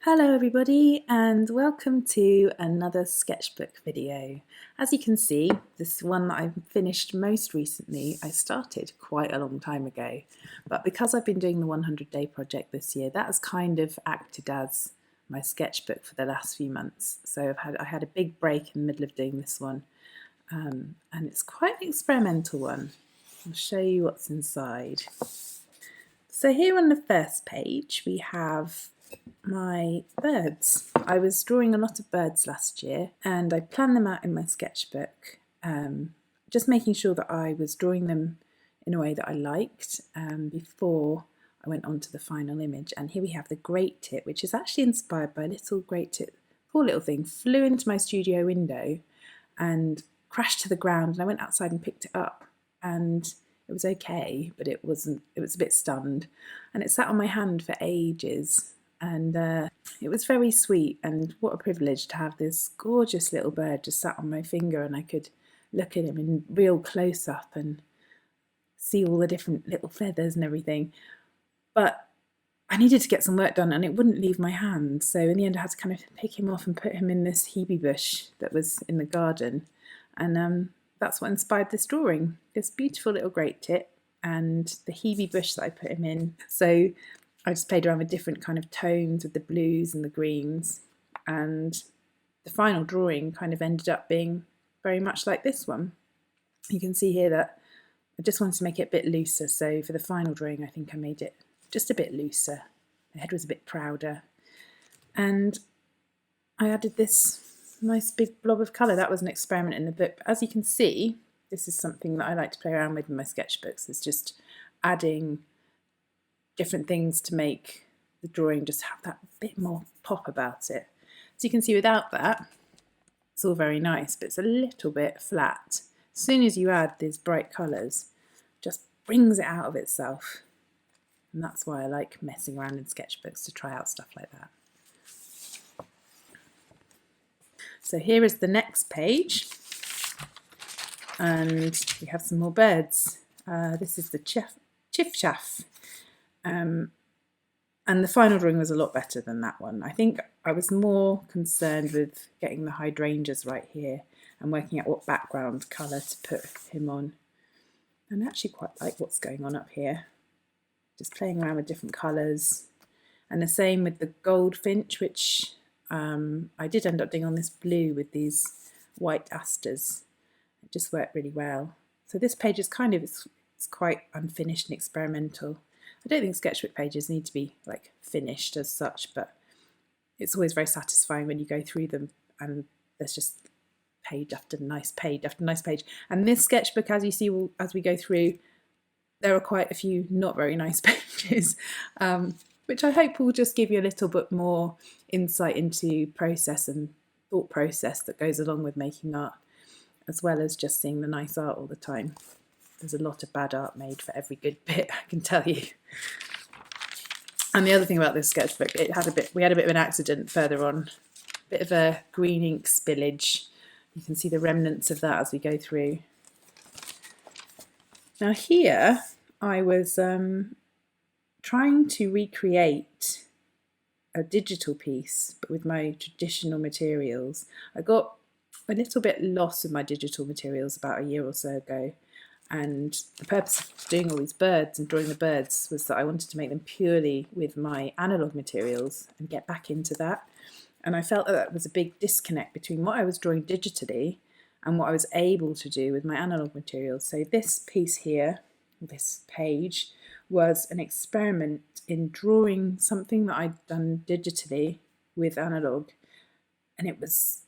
Hello everybody and welcome to another sketchbook video. As you can see, this one that I've finished most recently, I started quite a long time ago, but because I've been doing the 100-day project this year, that has kind of acted as my sketchbook for the last few months. So I had a big break in the middle of doing this one, and it's quite an experimental one. I'll show you what's inside. So here on the first page we have my birds. I was drawing a lot of birds last year and I planned them out in my sketchbook, just making sure that I was drawing them in a way that I liked before I went on to the final image. And here we have the great tit, which is actually inspired by a little great tit. Poor little thing flew into my studio window and crashed to the ground, and I went outside and picked it up, and it was okay, but it was a bit stunned, and it sat on my hand for ages. And it was very sweet, and what a privilege to have this gorgeous little bird just sat on my finger, and I could look at him in real close up and see all the different little feathers and everything. But I needed to get some work done and it wouldn't leave my hand, so in the end I had to kind of pick him off and put him in this hebe bush that was in the garden, and that's what inspired this drawing, this beautiful little great tit and the hebe bush that I put him in. So I just played around with different kind of tones with the blues and the greens, and the final drawing kind of ended up being very much like this one. You can see here that I just wanted to make it a bit looser, so for the final drawing I think I made it just a bit looser. The head was a bit prouder, and I added this nice big blob of colour. That was an experiment in the book, but as you can see, this is something that I like to play around with in my sketchbooks. It's just adding different things to make the drawing just have that bit more pop about it. So you can see without that, it's all very nice, but it's a little bit flat. As soon as you add these bright colours, it just brings it out of itself. And that's why I like messing around in sketchbooks, to try out stuff like that. So here is the next page, and we have some more birds. This is the chiff-chaff. And the final drawing was a lot better than that one. I think I was more concerned with getting the hydrangeas right here and working out what background colour to put him on. And I actually quite like what's going on up here. Just playing around with different colours. And the same with the goldfinch, which I did end up doing on this blue with these white asters. It just worked really well. So this page is kind of, it's quite unfinished and experimental. I don't think sketchbook pages need to be like finished as such, but it's always very satisfying when you go through them and there's just page after nice page after nice page. And this sketchbook, as you see as we go through, there are quite a few not very nice pages, which I hope will just give you a little bit more insight into process and thought process that goes along with making art, as well as just seeing the nice art all the time. There's a lot of bad art made for every good bit, I can tell you. And the other thing about this sketchbook, we had a bit of an accident further on, a bit of a green ink spillage. You can see the remnants of that as we go through. Now here I was trying to recreate a digital piece, but with my traditional materials. I got a little bit lost with my digital materials about a year or so ago. And the purpose of doing all these birds and drawing the birds was that I wanted to make them purely with my analogue materials and get back into that. And I felt that was a big disconnect between what I was drawing digitally and what I was able to do with my analogue materials. So this piece here, this page, was an experiment in drawing something that I'd done digitally with analogue. And it was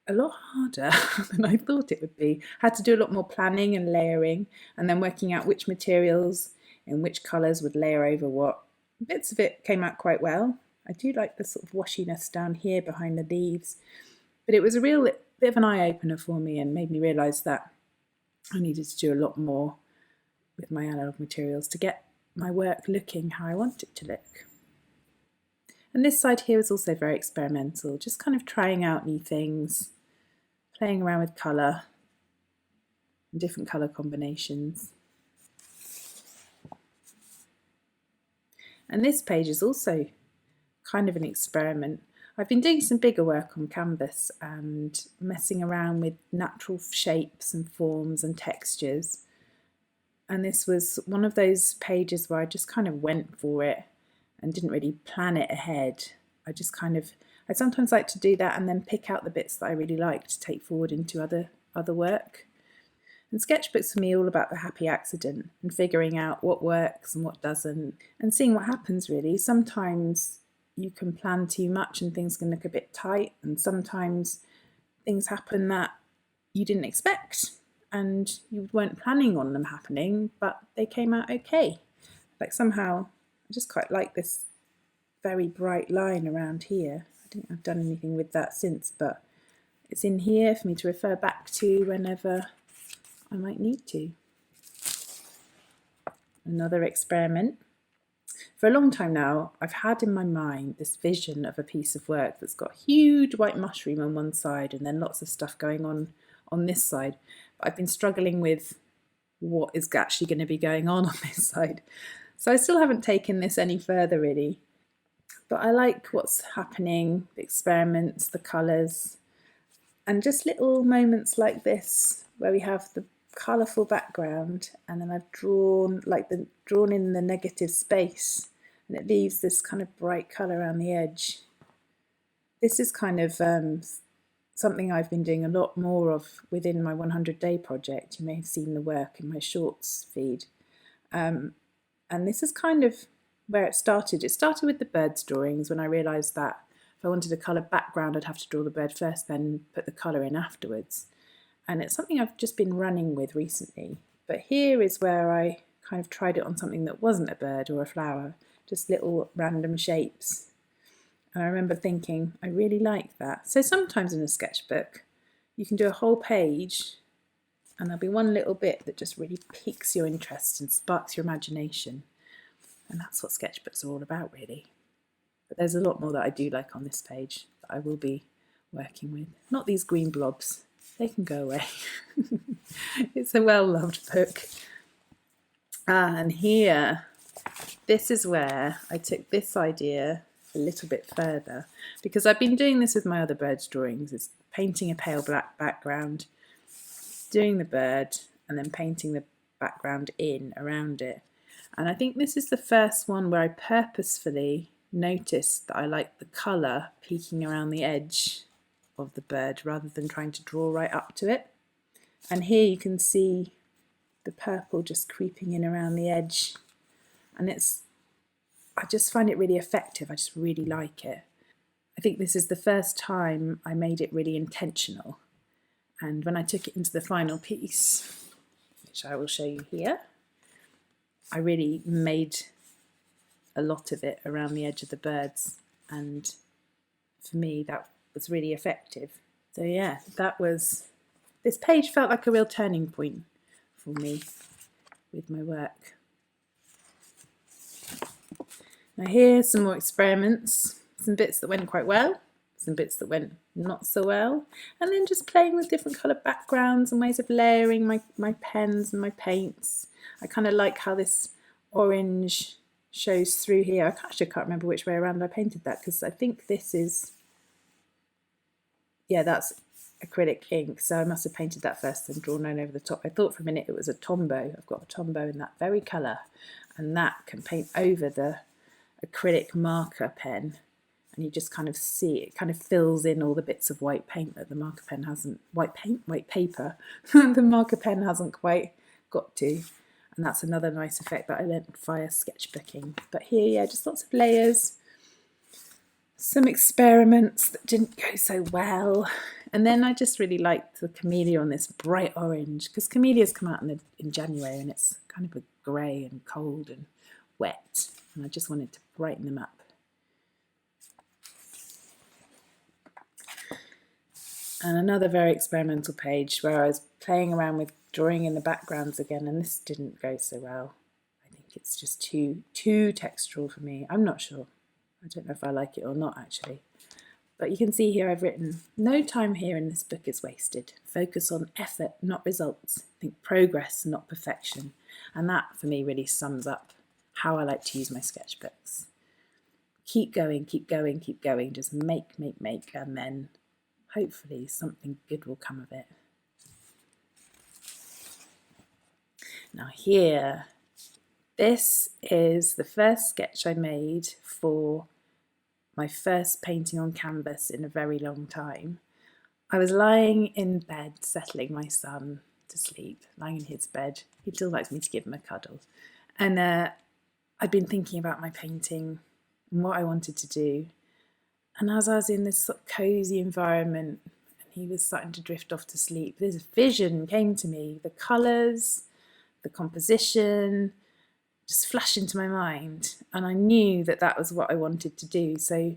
a lot harder than I thought it would be. I had to do a lot more planning and layering, and then working out which materials and which colours would layer over what. Bits of it came out quite well. I do like the sort of washiness down here behind the leaves, but it was a real bit of an eye-opener for me and made me realise that I needed to do a lot more with my analogue materials to get my work looking how I want it to look. And this side here is also very experimental, just kind of trying out new things, playing around with colour and different colour combinations. And this page is also kind of an experiment. I've been doing some bigger work on canvas and messing around with natural shapes and forms and textures. And this was one of those pages where I just kind of went for it and didn't really plan it ahead. I sometimes like to do that and then pick out the bits that I really like to take forward into other work. And sketchbooks for me are all about the happy accident and figuring out what works and what doesn't and seeing what happens really. Sometimes you can plan too much and things can look a bit tight, and sometimes things happen that you didn't expect and you weren't planning on them happening, but they came out okay. Like somehow I just quite like this very bright line around here. I don't think I've done anything with that since, but it's in here for me to refer back to whenever I might need to. Another experiment. For a long time now, I've had in my mind this vision of a piece of work that's got a huge white mushroom on one side and then lots of stuff going on this side. But I've been struggling with what is actually going to be going on this side. So I still haven't taken this any further really. But I like what's happening, the experiments, the colours, and just little moments like this where we have the colourful background and then I've drawn in the negative space and it leaves this kind of bright colour around the edge. This is kind of something I've been doing a lot more of within my 100-day project. You may have seen the work in my shorts feed. And this is kind of where it started. It started with the birds drawings when I realised that if I wanted a colour background I'd have to draw the bird first, then put the colour in afterwards. And it's something I've just been running with recently. But here is where I kind of tried it on something that wasn't a bird or a flower, just little random shapes. And I remember thinking, I really like that. So sometimes in a sketchbook, you can do a whole page and there'll be one little bit that just really piques your interest and sparks your imagination. And that's what sketchbooks are all about, really. But there's a lot more that I do like on this page that I will be working with. Not these green blobs. They can go away. It's a well-loved book. And here, this is where I took this idea a little bit further, because I've been doing this with my other birds drawings. It's painting a pale black background, doing the bird, and then painting the background in around it. And I think this is the first one where I purposefully noticed that I like the colour peeking around the edge of the bird rather than trying to draw right up to it. And here you can see the purple just creeping in around the edge, and I just find it really effective. I just really like it. I think this is the first time I made it really intentional, and when I took it into the final piece, which I will show you here, I really made a lot of it around the edge of the birds, and for me that was really effective. So yeah, this page felt like a real turning point for me with my work. Now here's some more experiments, some bits that went quite well, some bits that went not so well, and then just playing with different coloured backgrounds and ways of layering my pens and my paints. I kind of like how this orange shows through here. I actually can't remember which way around I painted that, because I think this is, yeah, that's acrylic ink, so I must have painted that first and drawn on over the top. I thought for a minute it was a Tombow. I've got a Tombow in that very colour, and that can paint over the acrylic marker pen, and you just kind of see it kind of fills in all the bits of white paint that the marker pen hasn't, white paper, the marker pen hasn't quite got to. And that's another nice effect that I learnt via sketchbooking. But here, yeah, just lots of layers, some experiments that didn't go so well. And then I just really liked the camellia on this bright orange, because camellias come out in January and it's kind of a grey and cold and wet. And I just wanted to brighten them up. And another very experimental page where I was playing around with drawing in the backgrounds again, and this didn't go so well. I think it's just too textural for me. I'm not sure. I don't know if I like it or not actually. But you can see here I've written, no time here in this book is wasted. Focus on effort, not results. Think progress, not perfection. And that for me really sums up how I like to use my sketchbooks. keep going, keep going, keep going, just make, and then hopefully something good will come of it. Now here, this is the first sketch I made for my first painting on canvas in a very long time. I was lying in bed, settling my son to sleep, lying in his bed. He still likes me to give him a cuddle. And I'd been thinking about my painting and what I wanted to do. And as I was in this sort of cosy environment and he was starting to drift off to sleep, this vision came to me. The colours, the composition just flashed into my mind. And I knew that that was what I wanted to do. So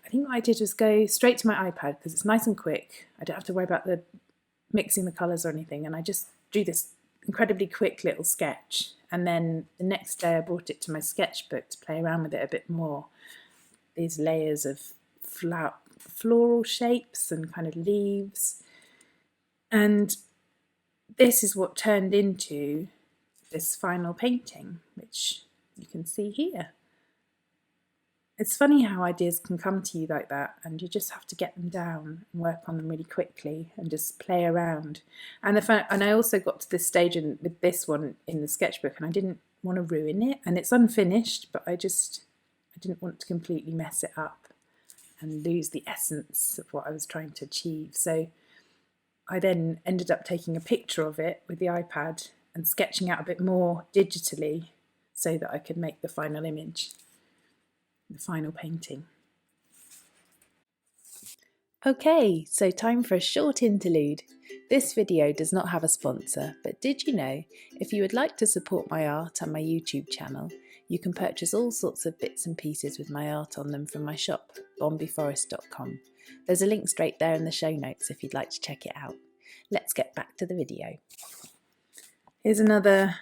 I think what I did was go straight to my iPad because it's nice and quick. I don't have to worry about the mixing the colours or anything. And I just drew this incredibly quick little sketch. And then the next day I brought it to my sketchbook to play around with it a bit more. These layers of floral shapes and kind of leaves. And this is what turned into this final painting, which you can see here. It's funny how ideas can come to you like that, and you just have to get them down and work on them really quickly and just play around. And I also got to this stage with this one in the sketchbook, and I didn't want to ruin it, and it's unfinished, but I didn't want to completely mess it up and lose the essence of what I was trying to achieve. So I then ended up taking a picture of it with the iPad and sketching out a bit more digitally so that I could make the final image, the final painting. Okay, so time for a short interlude. This video does not have a sponsor, but did you know if you would like to support my art and my YouTube channel, you can purchase all sorts of bits and pieces with my art on them from my shop, bombiforest.com. There's a link straight there in the show notes if you'd like to check it out. Let's get back to the video. Here's another,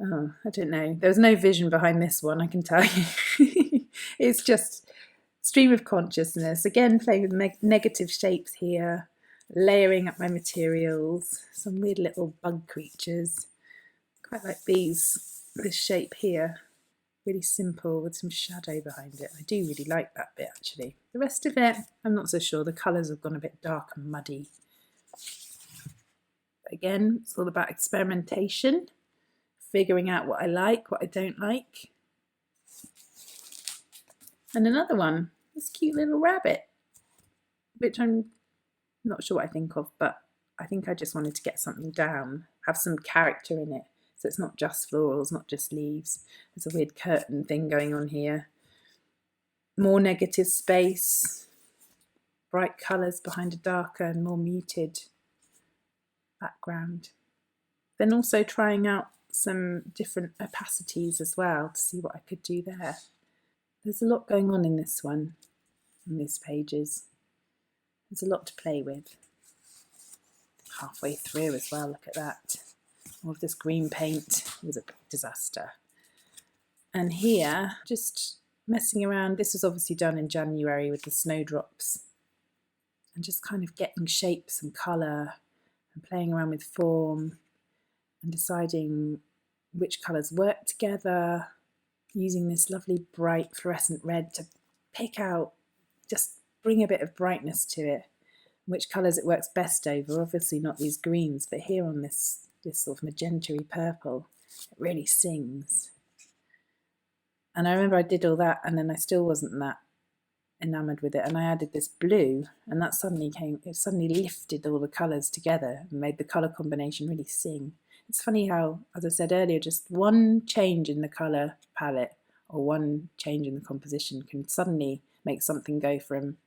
I don't know, there was no vision behind this one, I can tell you. It's just stream of consciousness, again playing with negative shapes here, layering up my materials, some weird little bug creatures, quite like this shape here, really simple with some shadow behind it. I do really like that bit actually. The rest of it, I'm not so sure, the colours have gone a bit dark and muddy. Again, it's all about experimentation, figuring out what I like, what I don't like. And another one, this cute little rabbit, which I'm not sure what I think of, but I think I just wanted to get something down, have some character in it. So it's not just florals, not just leaves. There's a weird curtain thing going on here. More negative space, bright colours behind a darker and more muted background. Then also trying out some different opacities as well to see what I could do there. There's a lot going on in this one, in these pages. There's a lot to play with. Halfway through as well, look at that. All of this green paint was a disaster. And here, just messing around. This was obviously done in January with the snowdrops. And just kind of getting shapes and colour and playing around with form and deciding which colours work together, using this lovely bright fluorescent red to pick out, just bring a bit of brightness to it, which colours it works best over. Obviously not these greens, but here on this sort of magenta-y purple, it really sings. And I remember I did all that and then I still wasn't that enamoured with it, and I added this blue, and that suddenly lifted all the colours together and made the colour combination really sing. It's funny how, as I said earlier, just one change in the colour palette or one change in the composition can suddenly make something go from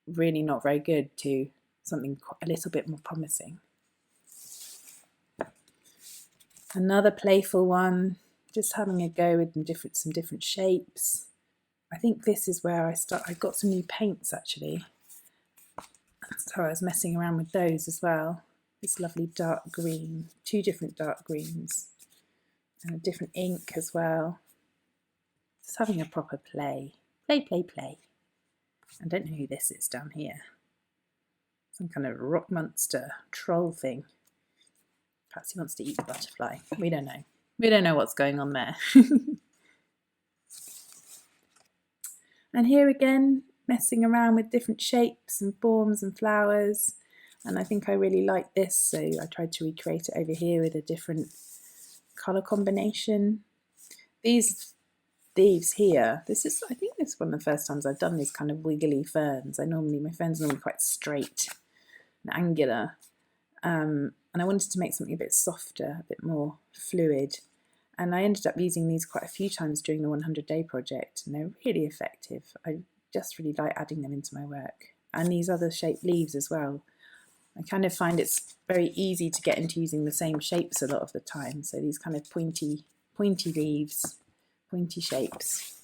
really not very good to something a little bit more promising. Another playful one, just having a go with some different shapes. I think this is where I got some new paints actually, so I was messing around with those as well. This lovely dark green, two different dark greens, and a different ink as well. Just having a proper play. Play. I don't know who this is down here. Some kind of rock monster troll thing. Perhaps he wants to eat the butterfly. We don't know. We don't know what's going on there. And here again, messing around with different shapes and forms and flowers. And I think I really like this, so I tried to recreate it over here with a different colour combination. These leaves here, I think this is one of the first times I've done these kind of wiggly ferns. My ferns are normally quite straight and angular. And I wanted to make something a bit softer, a bit more fluid. And I ended up using these quite a few times during the 100-day project, and they're really effective. I just really like adding them into my work. And these other shaped leaves as well. I kind of find it's very easy to get into using the same shapes a lot of the time. So these kind of pointy leaves, pointy shapes.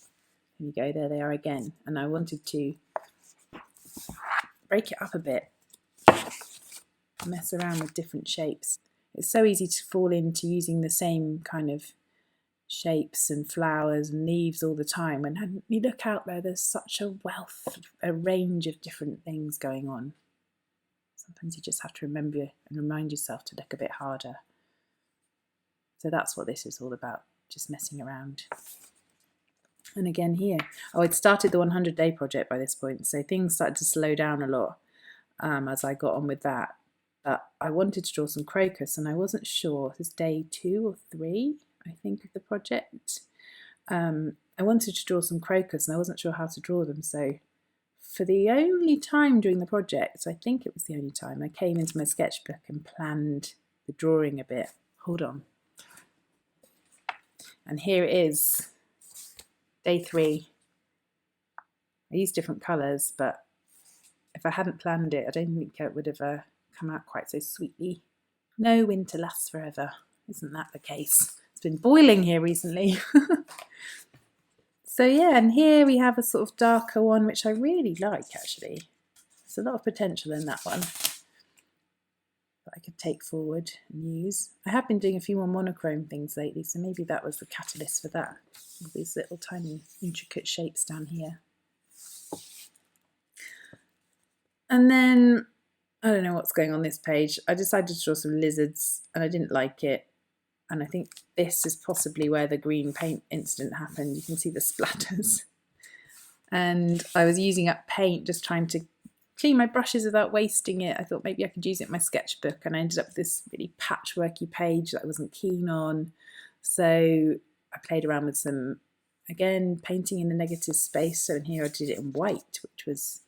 There you go, there they are again. And I wanted to break it up a bit, mess around with different shapes. It's so easy to fall into using the same kind of shapes and flowers and leaves all the time. And you look out there, there's such a wealth, a range of different things going on. Sometimes you just have to remember and remind yourself to look a bit harder. So that's what this is all about, just messing around. And again here, I'd started the 100-day project by this point, so things started to slow down a lot as I got on with that. But I wanted to draw some crocus, and I wasn't sure. This is day 2 or 3, I think, of the project. I wanted to draw some crocus, and I wasn't sure how to draw them. So for the only time during the project, I think it was the only time, I came into my sketchbook and planned the drawing a bit. Hold on. And here it is, day 3. I used different colours, but if I hadn't planned it, I don't think it would have come out quite so sweetly. No winter lasts forever. Isn't that the case? It's been boiling here recently. So yeah, and here we have a sort of darker one, which I really like actually. There's a lot of potential in that one that I could take forward and use. I have been doing a few more monochrome things lately, so maybe that was the catalyst for that. All these little tiny intricate shapes down here. And then, I don't know what's going on this page. I decided to draw some lizards and I didn't like it. And I think this is possibly where the green paint incident happened. You can see the splatters. And I was using up paint, just trying to clean my brushes without wasting it. I thought maybe I could use it in my sketchbook, and I ended up with this really patchworky page that I wasn't keen on. So I played around with some, again, painting in the negative space. So in here I did it in white, which was,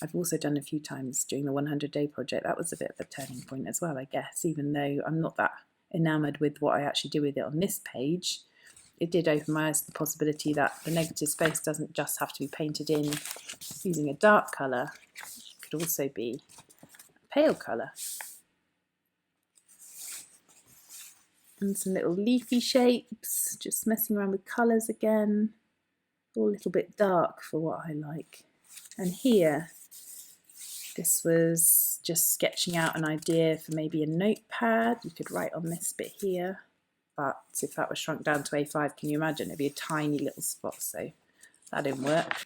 I've also done a few times during the 100-day project. That was a bit of a turning point as well, I guess, even though I'm not that enamoured with what I actually do with it on this page. It did open my eyes to the possibility that the negative space doesn't just have to be painted in using a dark colour. It could also be a pale colour. And some little leafy shapes, just messing around with colours again. All a little bit dark for what I like. And here, this was just sketching out an idea for maybe a notepad. You could write on this bit here, but if that was shrunk down to A5, can you imagine? It'd be a tiny little spot, so that didn't work.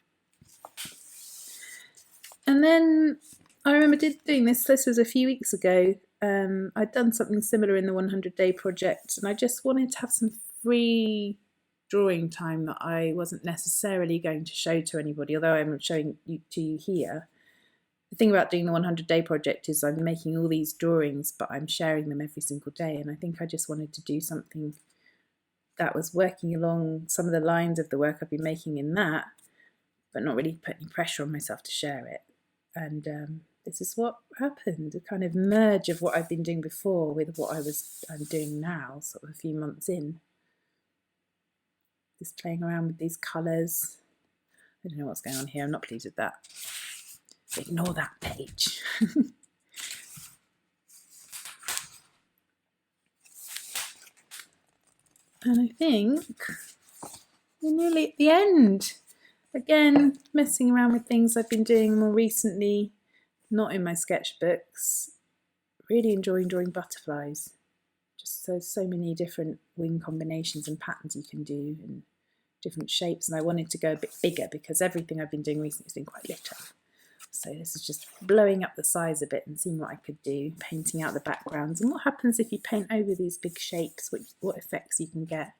And then I remember doing this was a few weeks ago. I'd done something similar in the 100-day project, and I just wanted to have some free drawing time that I wasn't necessarily going to show to anybody, although I'm showing to you here. The thing about doing the 100-day project is I'm making all these drawings, but I'm sharing them every single day, and I think I just wanted to do something that was working along some of the lines of the work I've been making in that, but not really put any pressure on myself to share it. And this is what happened, a kind of merge of what I've been doing before with what I'm doing now, sort of a few months in. Just playing around with these colours. I don't know what's going on here, I'm not pleased with that. Ignore that page. And I think we're nearly at the end. Again, messing around with things I've been doing more recently, not in my sketchbooks. Really enjoying drawing butterflies. Just so many different wing combinations and patterns you can do, and different shapes. And I wanted to go a bit bigger because everything I've been doing recently has been quite little. So this is just blowing up the size a bit and seeing what I could do, painting out the backgrounds, and what happens if you paint over these big shapes, what effects you can get.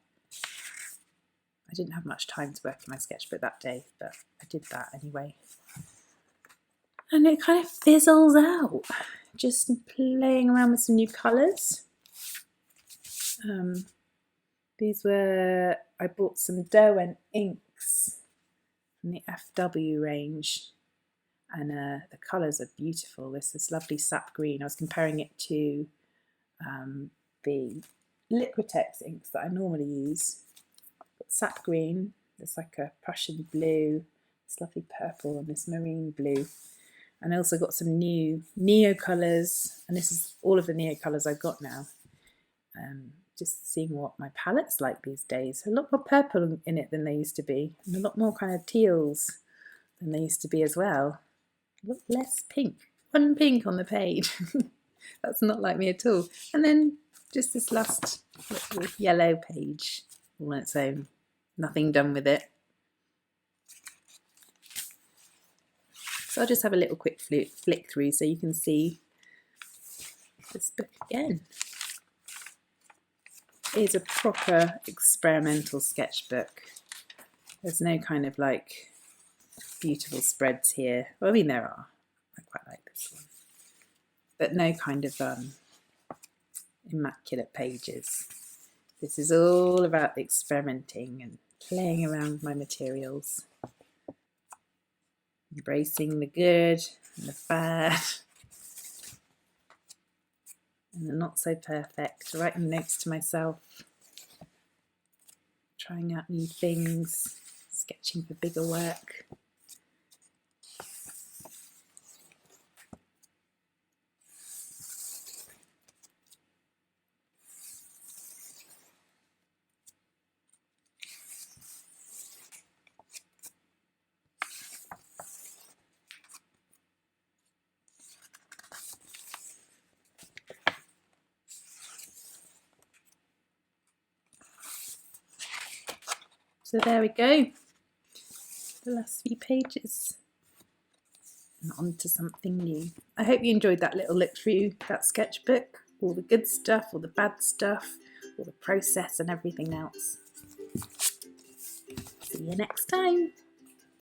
I didn't have much time to work in my sketchbook that day, but I did that anyway. And it kind of fizzles out, just playing around with some new colours. I bought some Derwent inks from the FW range, and the colours are beautiful. There's this lovely sap green. I was comparing it to the Liquitex inks that I normally use. Got sap green, there's like a Prussian blue, this lovely purple and this marine blue. And I also got some new neo colours, and this is all of the neo colours I've got now. Just seeing what my palette's like these days. A lot more purple in it than they used to be, and a lot more kind of teals than they used to be as well. A lot less pink. One pink on the page. That's not like me at all. And then just this last little yellow page all on its own. Nothing done with it. So I'll just have a little quick flick through so you can see this book again. It is a proper experimental sketchbook. There's no kind of like beautiful spreads here. Well, I mean, there are. I quite like this one. But no kind of immaculate pages. This is all about experimenting and playing around with my materials. Embracing the good and the bad and the not so perfect. Writing notes to myself. Trying out new things. Sketching for bigger work. So there we go, the last few pages, and on to something new. I hope you enjoyed that little look through that sketchbook, all the good stuff, all the bad stuff, all the process and everything else. See you next time.